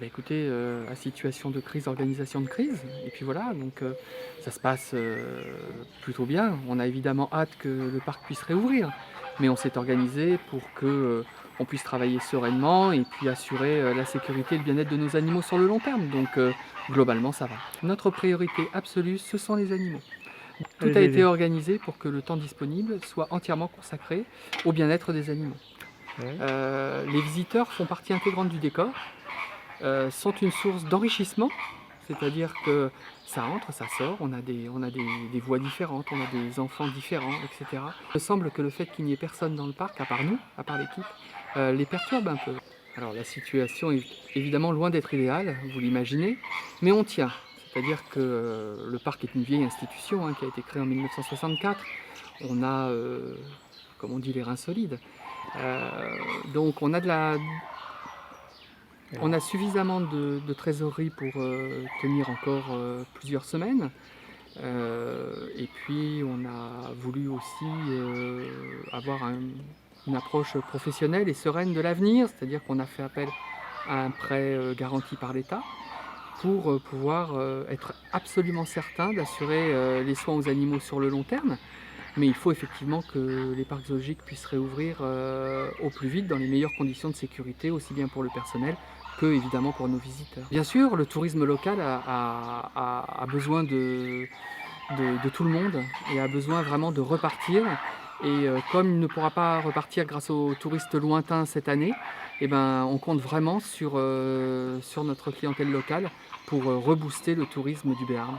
Écoutez, à situation de crise, organisation de crise et puis voilà donc ça se passe, plutôt bien. On a évidemment hâte que le parc puisse réouvrir, mais on s'est organisé pour que, on puisse travailler sereinement et puis assurer, la sécurité et le bien-être de nos animaux sur le long terme donc globalement ça va. Notre priorité absolue, ce sont les animaux. Tout a été Les organisé pour que le temps disponible soit entièrement consacré au bien-être des animaux. ouais, Les visiteurs font partie intégrante du décor. Sont une source d'enrichissement, c'est-à-dire que ça entre, ça sort, on a des voix différentes, on a des enfants différents, etc. Il me semble que le fait qu'il n'y ait personne dans le parc, à part nous, à part l'équipe, les perturbe un peu. Alors la situation est évidemment loin d'être idéale, vous l'imaginez, mais on tient. C'est-à-dire que le parc est une vieille institution qui a été créée en 1964. On a, comme on dit, les reins solides. Euh, donc on a suffisamment de trésorerie pour tenir encore plusieurs semaines. Et puis on a voulu aussi avoir une approche professionnelle et sereine de l'avenir, c'est-à-dire qu'on a fait appel à un prêt garanti par l'État pour pouvoir être absolument certain d'assurer les soins aux animaux sur le long terme. Mais il faut effectivement que les parcs zoologiques puissent réouvrir au plus vite dans les meilleures conditions de sécurité, aussi bien pour le personnel que évidemment pour nos visiteurs. Bien sûr, le tourisme local a besoin de tout le monde et a besoin vraiment de repartir. Et comme il ne pourra pas repartir grâce aux touristes lointains cette année, eh ben, on compte vraiment sur notre clientèle locale pour rebooster le tourisme du Béarn.